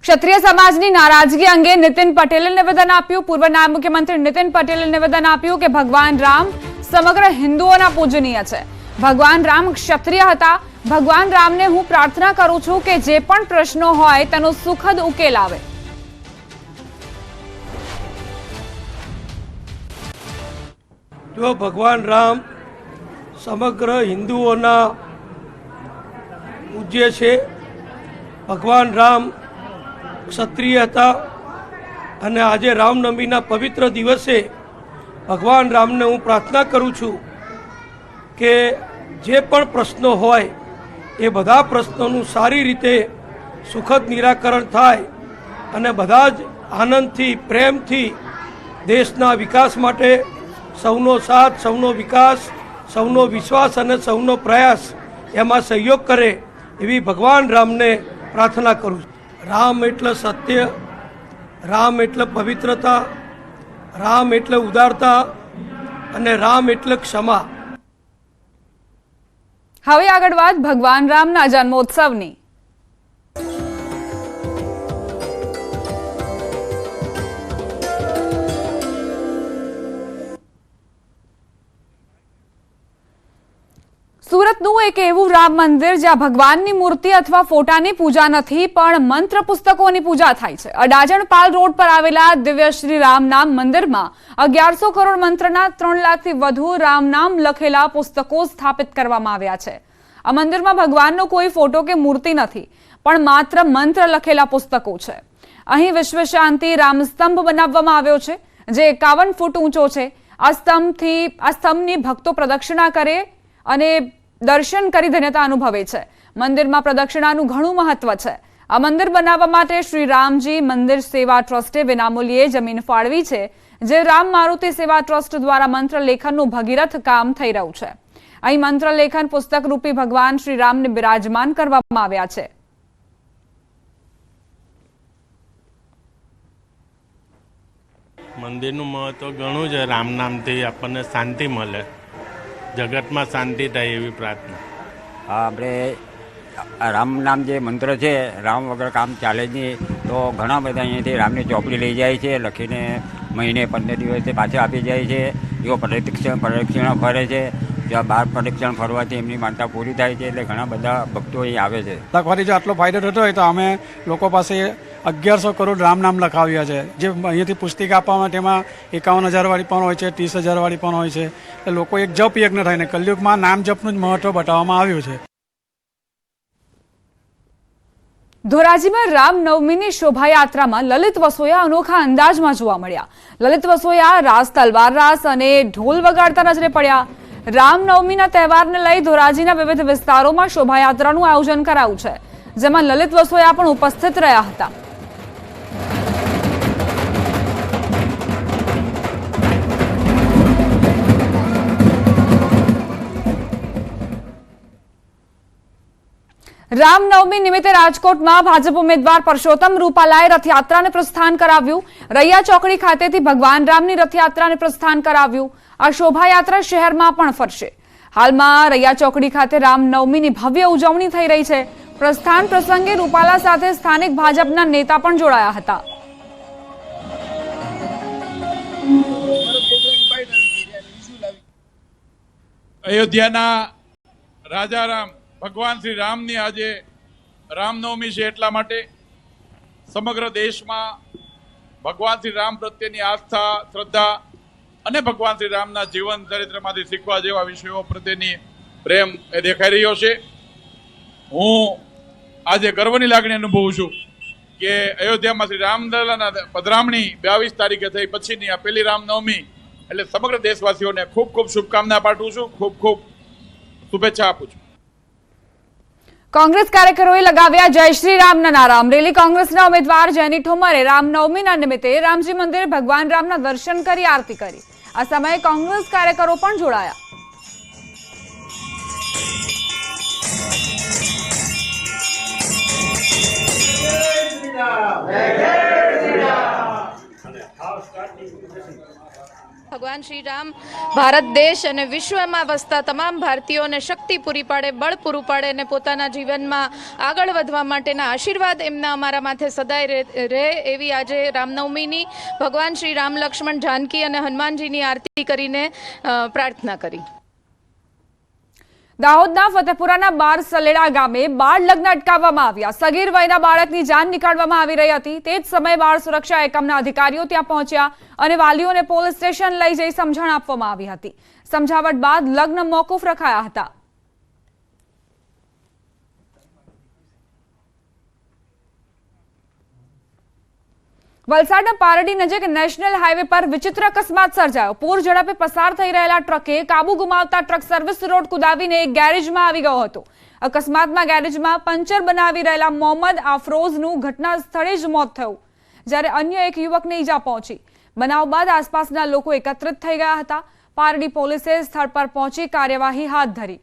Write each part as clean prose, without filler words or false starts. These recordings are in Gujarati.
ક્ષત્રિય સમાજની નારાજગી અંગે નીતિન પટેલે નિવેદન આપ્યું। પૂર્વ નાયબ મુખ્યમંત્રી નીતિન પટેલે નિવેદન આપ્યું કે ભગવાન રામ સમગ્ર હિન્દુઓના પૂજનીય છે। ભગવાન રામ ક્ષત્રિય હતા। ભગવાન રામને હું પ્રાર્થના કરું છું કે જે પણ પ્રશ્નો હોય તેનો સુખદ ઉકેલ આવે। જો ભગવાન રામ સમગ્ર હિન્દુઓના પૂજ્ય છે। ભગવાન રામ ક્ષત્રિય હતા અને આજે રામનવમીના પવિત્ર દિવસે ભગવાન રામને હું પ્રાર્થના કરું છું કે જે પણ પ્રશ્નો હોય એ બધા પ્રશ્નોનું સારી રીતે સુખદ નિરાકરણ થાય અને બધા જ આનંદથી પ્રેમથી દેશના વિકાસ માટે સૌનો સાથ, સૌનો વિકાસ, સૌનો વિશ્વાસ અને સૌનો પ્રયાસ એમાં સહયોગ કરે એવી ભગવાન રામને પ્રાર્થના કરું છું। રામ એટલે સત્ય, રામ એટલે પવિત્રતા, રામ એટલે ઉદારતા અને રામ એટલે ક્ષમા। હવે આગળ વાત ભગવાન રામના જન્મોત્સવની। સુરતનું એક એવું રામ મંદિર જ્યાં ભગવાનની મૂર્તિ અથવા ફોટાની પૂજા નથી પણ મંત્ર પુસ્તકોની પૂજા થાય છે। અડાજણ પાલ રોડ પર આવેલા દિવ્ય શ્રી રામ નામ મંદિરમાં 1100 કરોડ મંત્રના 3 લાખથી વધુ રામ નામ લખેલા પુસ્તકો સ્થાપિત કરવામાં આવ્યા છે। આ મંદિરમાં ભગવાનનો કોઈ ફોટો કે મૂર્તિ નથી પણ માત્ર મંત્ર લખેલા પુસ્તકો છે। અહીં વિશ્વ શાંતિ રામ સ્તંભ બનાવવામાં આવ્યો છે જે 51 ફૂટ ઊંચો છે। આ સ્તંભની ભક્તો પ્રદક્ષિણા કરે અને દર્શન કરી ધન્યતા અનુભવે છે। મંદિરમાં પ્રદક્ષિણાનું ઘણું મહત્વ છે। આ મંદિર બનાવવા માટે શ્રી રામજી મંદિર સેવા ટ્રસ્ટે વિનામૂલ્યે જમીન ફાળવી છે જે રામ મારુતિ સેવા ટ્રસ્ટ દ્વારા મંત્ર લેખનનું ભગીરથ કામ થઈ રહ્યું છે। અહીં મંત્ર લેખન પુસ્તક રૂપી ભગવાન શ્રી રામને બિરાજમાન કરવામાં આવ્યા છે। મંદિરનું મહત્વ ઘણું છે। રામ નામથી આપણને શાંતિ મળે, જગતમાં શાંતિ થાય એવી પ્રાર્થના। હા, આપણે રામ નામ જે મંત્ર છે, રામ વગર કામ ચાલે જ નહીં, તો ઘણા બધા અહીંયાથી રામની ચોપડી લઈ જાય છે, લખીને મહિને 15 દિવસે પાછા આપી જાય છે। એવો પ્રદક્ષિણ ફરે છે, જ્યાં 12 પ્રદક્ષિણ ફરવાથી એમની માનતા પૂરી થાય છે। એટલે ઘણા બધા ભક્તો અહીં આવે છે। લખવાથી જો આટલો ફાયદો થતો હોય તો અમે લોકો પાસે 1100 કરોડ રામ નામ લખાવ્યા છે। જે અહીંયાથી પુસ્તિકા આપવામાં તેમાં 51,000 વાળી પણ હોય છે, 30,000 વાળી પણ હોય છે। એટલે લોકો એક જપ યજ્ઞ થઈને કલયુગમાં નામ જપનું જ મહત્વ બતાવવામાં આવ્યું છે। ધોરાજીમાં રામનવમીની શોભાયાત્રામાં લલિત વસોયા અનોખા અંદાજમાં જોવા મળ્યા। લલિત વસોયા રાસ, તલવાર રાસ અને ઢોલ વગાડતા નજરે પડ્યા। રામનવમીના તહેવારને લઈ ધોરાજીના વિવિધ વિસ્તારોમાં શોભાયાત્રાનું આયોજન કરાયું છે જેમાં લલિત વસોયા પણ ઉપસ્થિત રહ્યા હતા। રામનવમી નિમિત્તે રાજકોટમાં ભાજપ ઉમેદવાર પરસોત્તમ રૂપાલાએ રથયાત્રાને પ્રસ્થાન કરાવ્યું। રૈયા ચોકડી ખાતેથી ભગવાન રામની રથયાત્રાને પ્રસ્થાન કરાવ્યું। આ શોભાયાત્રા શહેરમાં પણ ફરશે। હાલમાં રૈયા ચોકડી ખાતે રામનવમીની ભવ્ય ઉજવણી થઈ રહી છે। પ્રસ્થાન પ્રસંગે રૂપાલા સાથે સ્થાનિક ભાજપના નેતા પણ જોડાયા હતા। અયોધ્યાના રાજારામ ભગવાન શ્રી રામની આજે રામનવમી છે, એટલા માટે સમગ્ર દેશમાં ભગવાન શ્રી રામ પ્રત્યેની આસ્થા, શ્રદ્ધા અને ભગવાન શ્રી રામના જીવન ચરિત્રમાંથી શીખવા જેવા વિષયો પ્રત્યેની પ્રેમ એ દેખાઈ રહ્યો છે। હું આજે ગર્વની લાગણી અનુભવું છું કે અયોધ્યામાં શ્રી રામલલ્લાના પધરામણી 22 તારીખે થઈ પછીની આ પહેલી રામનવમી એટલે સમગ્ર દેશવાસીઓને ખૂબ ખૂબ શુભકામના પાઠવું છું, ખૂબ ખૂબ શુભેચ્છા આપું છું। કોંગ્રેસ કાર્યકરોએ લગાવ્યા જય શ્રી રામના નારા। અમરેલી કોંગ્રેસના ઉમેદવાર જેની ઠોમરે રામનવમીના નિમિત્તે રામજી મંદિરે ભગવાન રામના દર્શન કરી આરતી કરી। આ સમયે કોંગ્રેસ કાર્યકરો પણ જોડાયા। ભગવાન શ્રી રામ ભારત દેશ અને વિશ્વમાં વસતા તમામ ભારતીયોને શક્તિ પૂરી પાડે, બળ પૂરું પાડે અને પોતાના જીવનમાં આગળ વધવા માટેના આશીર્વાદ એમના અમારા માથે સદાય રહે એવી આજે રામનવમીની ભગવાન શ્રી રામ, લક્ષ્મણ, જાનકી અને હનુમાનજીની આરતી કરીને પ્રાર્થના કરી. દાહોદના ફતેપુરાના બાર સલેડા ગામે બાળ લગ્ન અટકાવવામાં આવ્યા. સગીર વયના બાળકની જાન નીકાળવામાં આવી રહી હતી. તે જ સમયે બાળ સુરક્ષા એકમના અધિકારીઓ ત્યાં પહોંચ્યા અને વાલીઓને પોલીસ સ્ટેશન લઈ જઈ સમજણ આપવામાં આવી હતી. સમજાવટ બાદ લગ્ન મોકૂફ રખાયા હતા. વલસાડના પારડી નજીક નેશનલ હાઈવે પર વિચિત્ર અકસ્માત સર્જાયો. પૂર ઝડપે પસાર થઈ રહેલા ટ્રકે કાબુ ગુમાવતા ટ્રક સર્વિસ રોડ કુદાવીને એક ગેરેજમાં આવી ગયો હતો. અકસ્માતમાં ગેરેજમાં પંચર બનાવી રહેલા મોહમ્મદ આફરોઝનું ઘટના સ્થળે જ મોત થયું, જ્યારે અન્ય એક યુવકને ઈજા પહોંચી. બનાવ બાદ આસપાસના લોકો એકત્રિત થઈ ગયા હતા. પારડી પોલીસે સ્થળ પર પહોંચી કાર્યવાહી હાથ ધરી.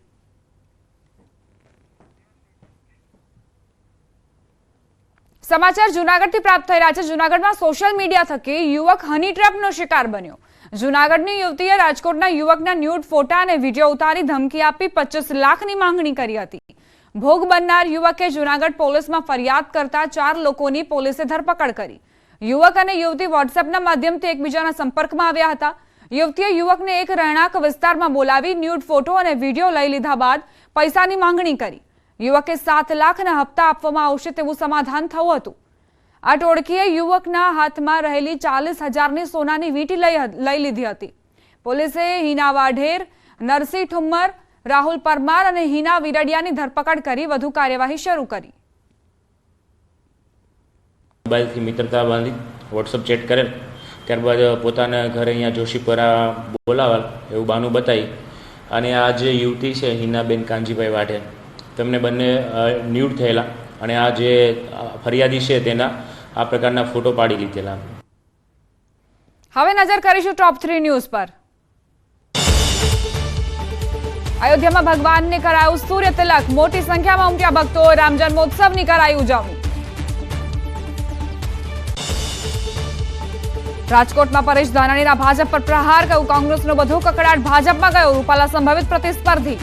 સમાચાર જૂનાગઢથી પ્રાપ્ત થઈ રહ્યા છે. જૂનાગઢમાં સોશિયલ મીડિયા થકી યુવક હની ટ્રેપનો શિકાર બન્યો. જૂનાગઢની યુવતીએ રાજકોટના યુવકના ન્યૂડ ફોટા અને વિડીયો ઉતારી ધમકી આપી 25 લાખની માંગણી કરી હતી. ભોગ બનનાર યુવકે જૂનાગઢ પોલીસમાં ફરિયાદ કરતા 4 લોકોની પોલીસે ધરપકડ કરી. યુવક અને યુવતી વોટ્સએપના માધ્યમથી એકબીજાના સંપર્કમાં આવ્યા હતા. યુવતીએ યુવકને એક રહેણાંક વિસ્તારમાં બોલાવી ન્યૂડ ફોટો અને વિડીયો લઈ લીધા બાદ પૈસાની માંગણી કરી. યુવકે 7 લાખના હપ્તા આપવામાં આવશે તેવું સમાધાન થયું હતું. આ ટોળકીએ યુવકના હાથમાં રહેલી 40,000ની સોનાની વીંટી લઈ લીધી હતી. પોલીસે હિના વાઢેર, નરસિંહ ઠુમ્મર, રાહુલ પરમાર અને હિના વિરડિયાની ધરપકડ કરી વધુ કાર્યવાહી શરૂ કરી. મોબાઈલથી મિત્રતા બાંધી વોટ્સઅપ ચેટ કરેલ, ત્યારબાદ પોતાના ઘરે અહીંયા જોશીપરા બોલાવેલ એવું બાનું બતાવી અને આ જે યુવતી છે હિનાબેન કાંજીભાઈ વાઢેર, તેમને બંને ન્યૂડ થયેલા અને આ જે ફરિયાદી છે તેના આ પ્રકારના ફોટો પાડી લીધેલા. હવે નજર કરીશું ટોપ 3 ન્યૂઝ પર. અયોધ્યામાં ભગવાનને કરાયું સૂર્ય તિલક. મોટી સંખ્યામાં ઉમટ્યા ભક્તો. રામ જન્મોત્સવની કરાઈ ઉજવણી. રાજકોટમાં પરેશ ધાનાણીના ભાજપ પર પ્રહાર. કહ્યું કોંગ્રેસનો બધો કકડાટ ભાજપમાં ગયો. રૂપાલા સંભવિત પ્રતિસ્પર્ધી.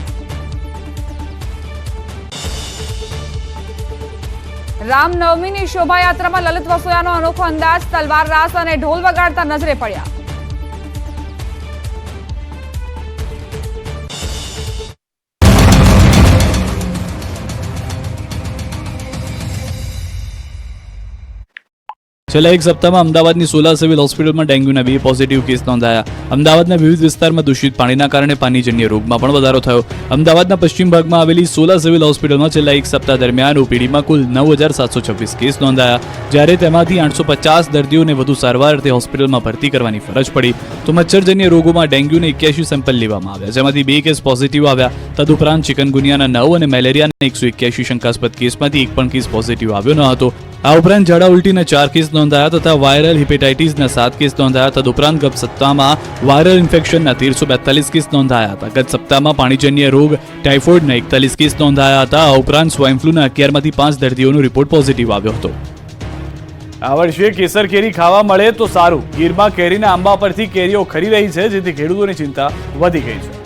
રામનવમીની શોભાયાત્રામાં લલિત વસોયાનો અનોખો અંદાજ. તલવાર રાસ અને ઢોલ વગાડતા નજરે પડ્યા. છેલ્લા એક સપ્તાહમાં અમદાવાદની સોલા સિવિલ હોસ્પિટલમાં ડેન્ગ્યુના 2 પોઝિટિવ કેસ નોંધાયા. અમદાવાદના વિવિધ વિસ્તારમાં દૂષિત પાણીના કારણે પાણીજન્ય રોગમાં પણ વધારો થયો. અમદાવાદના પશ્ચિમ ભાગમાં આવેલી સોલા સિવિલ હોસ્પિટલમાં છેલ્લા એક સપ્તાહ દરમિયાન ઓપીડીમાં કુલ 9,726 કેસ નોંધાયા, જ્યારે તેમાંથી 850 દર્દીઓને વધુ સારવાર અર્થે હોસ્પિટલમાં ભરતી કરવાની ફરજ પડી. તો મચ્છરજન્ય રોગોમાં ડેન્ગ્યુના 81 સેમ્પલ લેવામાં આવ્યા, જેમાંથી 2 કેસ પોઝિટિવ આવ્યા. તદુપરાંત ચિકનગુનિયાના 9 અને મેલેરિયાના 181 શંકાસ્પદ કેસમાંથી 1 પણ કેસ પોઝિટિવ આવ્યો ન હતો. આ ઉપરાંત ઝાડા ઉલટીના 4 કેસ નોંધાયા તથા વાયરલ હિપેટાઇટિસના 7 કેસ નોંધાયા. તદુપરાંત ગત સપ્તાહમાં વાયરલ ઇન્ફેક્શનના 1342 કેસ નોંધાયા હતા. ગત સપ્તાહમાં પાણીજન્ય રોગ ટાઇફોઇડના 41 કેસ નોંધાયા હતા. આ ઉપરાંત સ્વાઇન ફ્લૂના 11માંથી 5 દર્દીઓનો રિપોર્ટ પોઝિટિવ આવ્યો હતો. આ વર્ષે કેસર કેરી ખાવા મળે તો સારું. ગીરમાં કેરીના આંબા પરથી કેરીઓ ખરી રહી છે, જેથી ખેડૂતોની ચિંતા વધી ગઈ છે.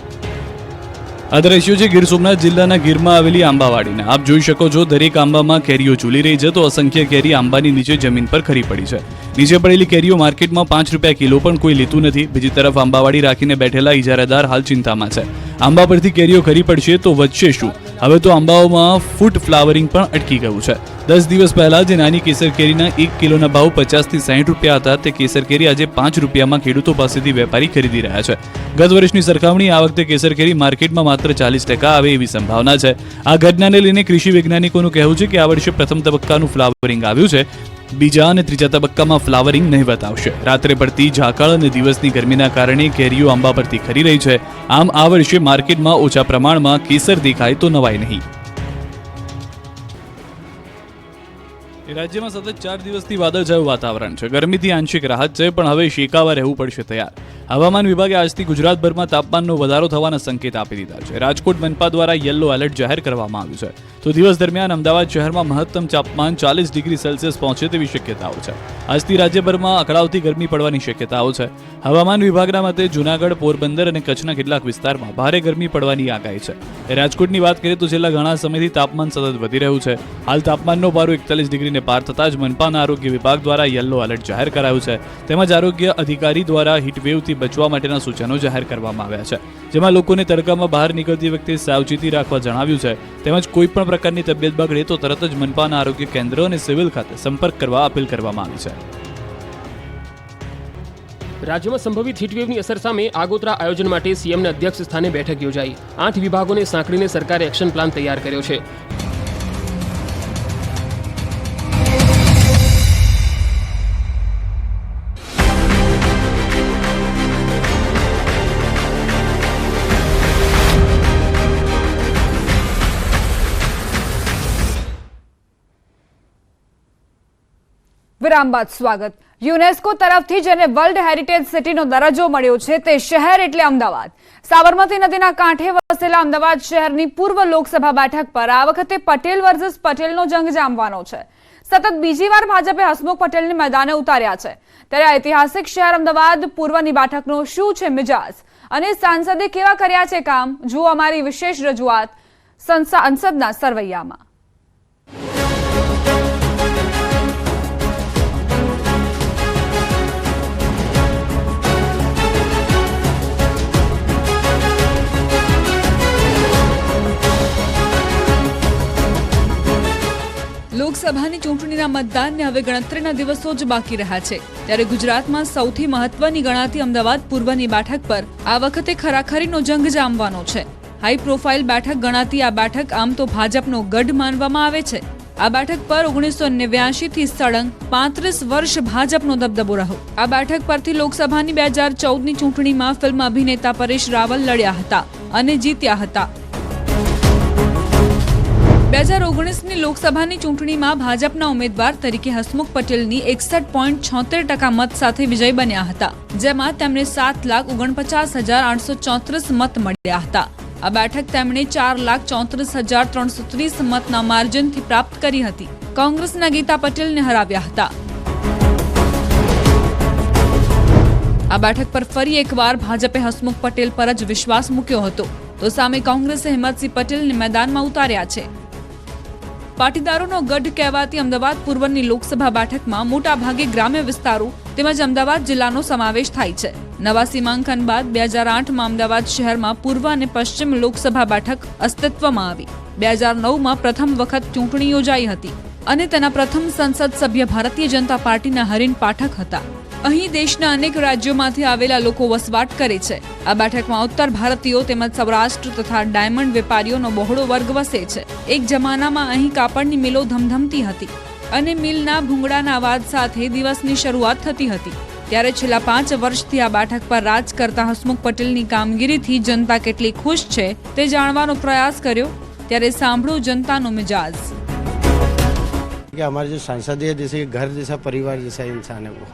આ દ્રશ્યો છે ગીર સોમનાથ જિલ્લાના ગીરમાં આવેલી આંબાવાડીના. આપ જોઈ શકો છો દરેક આંબામાં કેરીઓ ઝૂલી રહી છે, તો અસંખ્ય કેરી આંબાની નીચે જમીન પર ખરી પડી છે. નીચે પડેલી કેરીઓ માર્કેટમાં 5 રૂપિયા કિલો પણ કોઈ લેતું નથી. બીજી તરફ આંબાવાડી રાખીને બેઠેલા ઇજારાદાર હાલ ચિંતામાં છે. આંબા પરથી કેરીઓ ખરી પડશે તો વધશે શું? હવે તો આંબાઓમાં ફૂટ ફ્લાવરિંગ પણ અટકી ગયું છે. 10 દિવસ પહેલા જે નાની કેસર કેરીના 1 કિલોના ભાવ 50 થી 60 રૂપિયા હતા, તે કેસર કેરી આજે 5 રૂપિયામાં ખેડૂતો પાસેથી વેપારી ખરીદી રહ્યા છે. ગત વર્ષની સરખામણી આ વખતે કેસર કેરી માર્કેટમાં માત્ર 40% આવે એવી સંભાવના છે. આ ઘટનાને લઈને કૃષિ વૈજ્ઞાનિકોનું કહેવું છે કે આ વર્ષે પ્રથમ તબક્કાનું ફ્લાવરિંગ આવ્યું છે. બીજા અને ત્રીજા તબક્કામાં ફ્લાવરિંગ નહીવત આવશે. રાત્રે પડતી ઝાકળ અને દિવસની ગરમીના કારણે કેરીઓ આંબા પરથી ખરી રહી છે. આમ આ વર્ષે માર્કેટમાં ઓછા પ્રમાણમાં કેસર દેખાય તો નવાય નહીં. રાજ્યમાં સતત 4 દિવસથી વાદળછાયું વાતાવરણ છે. ગરમીથી આંશિક રાહત છે, પણ હવે શેકાવા રહેવું પડશે તૈયાર. હવામાન વિભાગે આજથી ગુજરાતભરમાં તાપમાનનો વધારો થવાના સંકેત આપી દીધા છે. રાજકોટ મનપા દ્વારા યલો એલર્ટ જાહેર કરવામાં આવ્યું છે. તો દિવસ દરમિયાન અમદાવાદ શહેરમાં મહત્તમ તાપમાન 40 ડિગ્રી સેલ્સિયસ પહોંચે તેવી શક્યતાઓ છે. આજથી રાજ્યભરમાં અકળાવતી ગરમી પડવાની શક્યતાઓ છે. હવામાન વિભાગના મતે જૂનાગઢ, પોરબંદર અને કચ્છના કેટલાક વિસ્તારમાં ભારે ગરમી પડવાની આગાહી છે. રાજકોટની વાત કરીએ તો છેલ્લા ઘણા સમયથી તાપમાન સતત વધી રહ્યું છે. હાલ તાપમાનનો પારો 41 ડિગ્રીને પાર થતાં જ મનપાના આરોગ્ય વિભાગ દ્વારા યલો એલર્ટ જાહેર કરાયું છે. તેમજ આરોગ્ય અધિકારી દ્વારા હીટવેવથી બચવા માટેના સૂચનો જાહેર કરવામાં આવ્યા છે, જેમાં લોકોને તડકામાં બહાર નીકળતી વખતે સાવચેતી રાખવા જણાવ્યું છે. તેમજ કોઈ પણ પ્રકારની તબિયત બગડે તો તરત જ મનપાના આરોગ્ય કેન્દ્ર અને સિવિલ ખાતે સંપર્ક કરવા અપીલ કરવામાં આવી છે. રાજ્યમાં સંભવિત હીટવેવની અસર સામે આગોતરા આયોજન માટે સીએમના અધ્યક્ષ સ્થાને બેઠક યોજાઈ. 8 વિભાગોને સાંકળીને સરકારે એક્શન પ્લાન તૈયાર કર્યો છે. વિરામ બાદ સ્વાગત. યુનેસ્કો તરફથી જેને વર્લ્ડ હેરિટેજ સિટીનો દરજ્જો મળ્યો છે તે શહેર એટલે અમદાવાદ. સાબરમતી નદીના કાંઠે વસેલા અમદાવાદ શહેરની પૂર્વ લોકસભા બેઠક પર આ વખતે પટેલ વર્સિસ પટેલનો જંગ જામવાનો છે. સતત બીજી વાર ભાજપે હસમુખ પટેલને મેદાને ઉતાર્યા છે. ત્યારે ઐતિહાસિક શહેર અમદાવાદ પૂર્વની બેઠકનો શું છે મિજાજ અને સાંસદે કેવા કર્યા છે કામ, જુઓ અમારી વિશેષ રજૂઆત સંસદના સરવૈયામાં. લોકસભાની ચૂંટણીના મતદાનને હવે ગણતરીના દિવસો જ બાકી રહ્યા છે. ત્યારે ગુજરાતમાં સૌથી મહત્વની ગણાતી અમદાવાદ પૂર્વની બેઠક પર આ વખતે ખરાખરીનો જંગ જામવાનો છે. હાઈ પ્રોફાઇલ બેઠક ગણાતી આ બેઠક આમ તો ભાજપનો ગઢ માનવામાં આવે છે. આ બેઠક પર 1989 થી સળંગ 35 વર્ષ ભાજપનો દબદબો રહ્યો. આ બેઠક પરથી લોકસભાની 2014ની ચૂંટણીમાં ફિલ્મ અભિનેતા પરેશ રાવલ લડ્યા હતા અને જીત્યા હતા. 2019ની લોકસભાની ચૂંટણીમાં ભાજપના ઉમેદવાર તરીકે હસમુખ પટેલની 61.76% મત સાથે વિજય બન્યા હતા, જેમાં તેમને 7,49,834 મત મળ્યા હતા. આ બેઠક તેમણે 4,34,330 મતના માર્જિનથી પ્રાપ્ત કરી હતી. કોંગ્રેસના ગીતા પટેલને હરાવ્યા હતા. આ બેઠક પર ફરી એકવાર ભાજપે હસમુખ પટેલ પર જ વિશ્વાસ મૂક્યો હતો, તો સામે કોંગ્રેસે હિંમતસિંહ પટેલને મેદાનમાં ઉતાર્યા છે. પાટીદારોનો ગઢ કહેવાતી અમદાવાદ પૂર્વની લોકસભા બેઠકમાં મોટા ભાગે ગ્રામ્ય વિસ્તારો તેમજ અમદાવાદ જિલ્લાનો સમાવેશ થાય છે. નવા સીમાંકન બાદ 2008માં અમદાવાદ શહેરમાં પૂર્વ અને પશ્ચિમ લોકસભા બેઠક અસ્તિત્વમાં આવી. 2009માં પ્રથમ વખત ચૂંટણી યોજાઈ હતી અને તેના પ્રથમ સંસદ સભ્ય ભારતીય જનતા પાર્ટીના હરીન પાઠક હતા. અહીં દેશના અનેક રાજ્યોમાંથી આવેલા લોકો વસવાટ કરે છે. આ બેઠકમાં ઉત્તર ભારતીયો તેમજ સૌરાષ્ટ્ર તથા ડાયમંડ વેપારીઓનો બહોળો વર્ગ વસે છે. એક જમાનામાં અહીં કાપડની મિલો ધમધમતી હતી અને મિલના ભૂંગળાના અવાજ સાથે દિવસની શરૂઆત થતી હતી. ત્યારે છેલ્લા 5 વર્ષથી આ બેઠક પર રાજ કરતા હસમુખ પટેલની કામગીરીથી જનતા કેટલી ખુશ છે તે જાણવાનો પ્રયાસ કર્યો. ત્યારે સાંભળો જનતાનો મિજાજ. कि हमारे जो सांसद है जैसे घर जैसा परिवार जैसा इंसान है, वो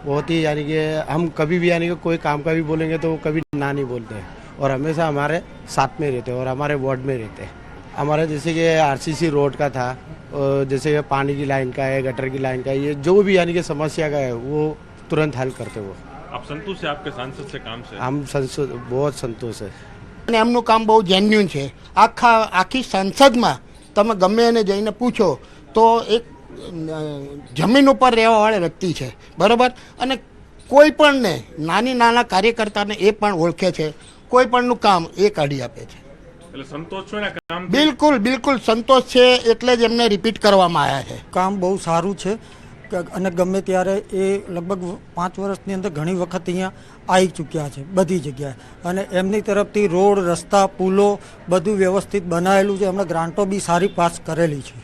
बहुत ही यानी कि हम कभी भी यानी कि कोई काम का भी बोलेंगे तो वो कभी ना नहीं बोलते हैं और हमेशा हमारे साथ में रहते हैं और हमारे वार्ड में रहते हैं. हमारा जैसे कि आरसीसी रोड का था, जैसे कि पानी की लाइन का है, गटर की लाइन का है, ये जो भी यानी कि समस्या का है वो तुरंत हल करते. वो आप संतुष्ट है आपके सांसद से काम से? हम बहुत संतोष है. અને એમનું કામ બહુ જેન્યુન છે. આખી સંસદમાં તમે ગમે એને જઈને પૂછો તો એક જમીન ઉપર રહેવાવાળા વ્યક્તિ છે, બરાબર. અને કોઈ પણને નાના કાર્યકર્તાને એ પણ ઓળખે છે, કોઈ પણનું કામ એ કાઢી આપે છે. એટલે સંતોષ છો ને કામ? બિલકુલ સંતોષ છે, એટલે જ એમને રિપીટ કરવામાં આવ્યા છે. કામ બહુ સારું છે અને ગમે ત્યારે એ લગભગ 5 વર્ષની અંદર ઘણી વખત અહીંયા આવી ચૂક્યા છે બધી જગ્યાએ. અને એમની તરફથી રોડ, રસ્તા, પુલો બધું વ્યવસ્થિત બનાવેલું છે. એમણે ગ્રાન્ટો બી સારી પાસ કરેલી છે.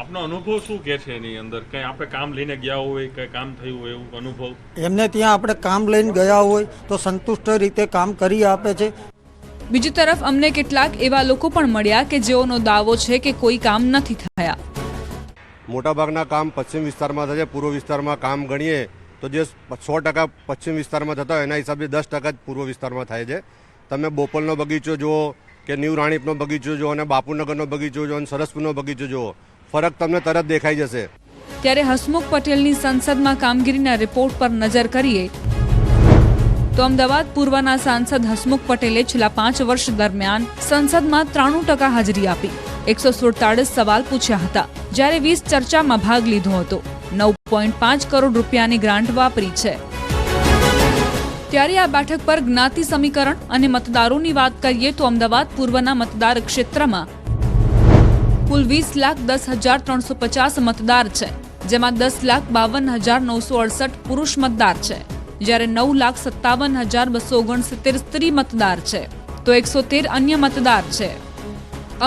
આપનો અનુભવ શું કે છે એની અંદર? કંઈ આપણે કામ લઈને ગયા હોય, કંઈ કામ થયું હોય એવું અનુભવ? એમને ત્યાં આપણે કામ લઈને ગયા હોય તો સંતુષ્ટ રીતે કામ કરી આપે છે. બીજી તરફ અમને કેટલાક એવા લોકો પણ મળ્યા કે જેઓનો દાવો છે કે કોઈ કામ નથી થયા. મોટાભાગના કામ પશ્ચિમ વિસ્તારમાં થાય છે. પૂર્વ વિસ્તારમાં કામ ગણીએ તો જે 100% પશ્ચિમ વિસ્તારમાં થતા હોય એના હિસાબે 10% જ પૂર્વ વિસ્તારમાં થાય છે. તમે બોપલનો બગીચો જુઓ કે ન્યૂ રાણીપનો બગીચો જુઓ અને બાપુનગરનો બગીચો જુઓ અને સરસપુરનો બગીચો જુઓ, ફરક તમને તરત દેખાઈ જશે. ત્યારે હસમુખ પટેલની સંસદમાં કામગીરીના રિપોર્ટ પર નજર કરીએ તો અમદાવાદ પૂર્વના સાંસદ હસમુખ પટેલે છેલ્લા 5 વર્ષ દરમિયાન સંસદમાં 93% હાજરી આપી, 147 સવાલ પૂછ્યા હતા, જ્યારે 20 ચર્ચામાં ભાગ લીધો હતો, 9.5 કરોડ રૂપિયાની ગ્રાન્ટ વાપરી છે. ત્યારે આ બેઠક પર જ્ઞાતિ સમીકરણ અને મતદારોની વાત કરીએ તો અમદાવાદ પૂર્વના મતદાર ક્ષેત્રમાં કુલ 20,10,350 મતદાર છે, જેમાં 10,52,968 પુરુષ મતદાર છે, જ્યારે 9,57,269 સ્ત્રી મતદાર છે, તો 113 અન્ય મતદાર છે.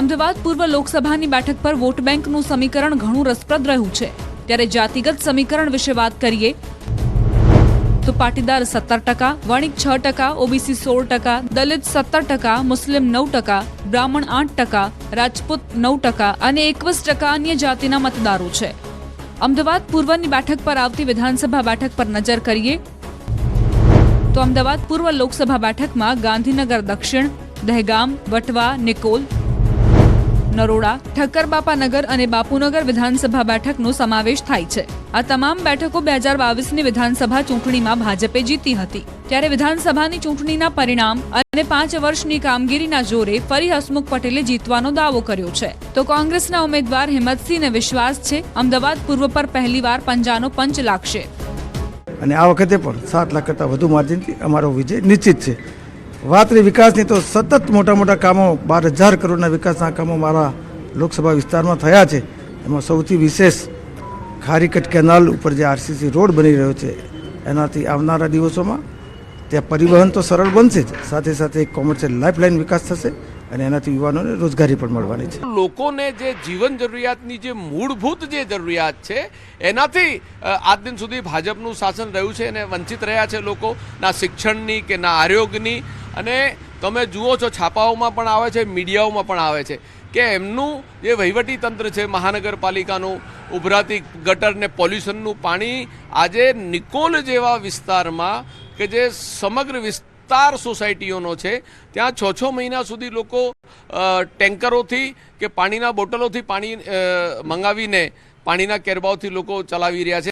અમદાવાદ પૂર્વ લોકસભાની બેઠક પર વોટ બેંકનું સમીકરણ ઘણું રસપ્રદ રહ્યું છે. ત્યારે જાતિગત સમીકરણ વિશે વાત કરીએ તો પાટીદાર 17%, વણિક 6%, ઓબીસી 16%, દલિત 17%, મુસ્લિમ 9%, બ્રાહ્મણ 8%, રાજપૂત 9% અને 21% અન્ય જાતિના મતદારો છે. અમદાવાદ પૂર્વની બેઠક પર આવતી વિધાનસભા બેઠક પર નજર કરીએ તો અમદાવાદ પૂર્વ લોકસભા બેઠકમાં ગાંધીનગર દક્ષિણ, દહેગામ, વટવા, નિકોલ, નરોડા, ઠક્કરબાપાનગર અને બાપુનગર વિધાનસભા બેઠકનો સમાવેશ થાય છે. આ તમામ બેઠકો 2022ની વિધાનસભા ચૂંટણીમાં ભાજપે જીતી હતી. ત્યારે વિધાનસભાની ચૂંટણીના પરિણામ અને 5 વર્ષની કામગીરીના જોરે ફરી હસમુખ પટેલે જીતવાનો દાવો કર્યો છે. તો કોંગ્રેસના ઉમેદવાર હિંમતસિંહને વિશ્વાસ છે અમદાવાદ પૂર્વ પર પહેલીવાર પંજાનો પંચ લાગશે અને આ વખતે પણ 7 લાખ કરતાં વધુ માર્જિનથી અમારો વિજય નિશ્ચિત છે. વાત રહી વિકાસની તો સતત મોટા કામો 12,000 કરોડના વિકાસના કામો મારા લોકસભા વિસ્તારમાં થયા છે. એમાં સૌથી વિશેષ ખારીકટ કેનાલ ઉપર જે આરસીસી રોડ બની રહ્યો છે એનાથી આવનારા દિવસોમાં ત્યાં પરિવહન તો સરળ બનશે જ, સાથે સાથે એક કોમર્શિયલ લાઇફલાઇન વિકાસ થશે અને એનાથી યુવાનોને રોજગારી પણ મળવાની છે. લોકોને જે જીવન જરૂરિયાતની જે મૂળભૂત જે જરૂરિયાત છે એનાથી આજ દિન સુધી ભાજપનું શાસન રહ્યું છે અને વંચિત રહ્યા છે લોકો, ના શિક્ષણની કે ના આરોગ્યની. અને તમે જુઓ છો છાપાઓમાં પણ આવે છે, મીડિયાઓમાં પણ આવે છે કે એમનું જે વહીવટી તંત્ર છે મહાનગરપાલિકાનું, ઉભરાતી ગટર ને પોલ્યુશનનું પાણી આજે નિકોલ જેવા વિસ્તારમાં કે જે સમગ્ર વિસ્તાર સોસાયટીઓનો છે ત્યાં 6 મહિના સુધી લોકો ટેન્કરોથી કે પાણીના બોટલોથી પાણી મંગાવીને પાણીના કેરબાઓથી લોકો ચલાવી રહ્યા છે.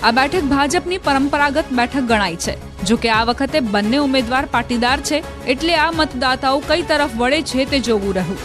આ બેઠક ભાજપની પરંપરાગત બેઠક ગણાય છે. જો કે આ વખતે બંને ઉમેદવાર પાટીદાર છે, એટલે આ મતદાતાઓ કઈ તરફ વળે છે તે જોવું રહ્યું.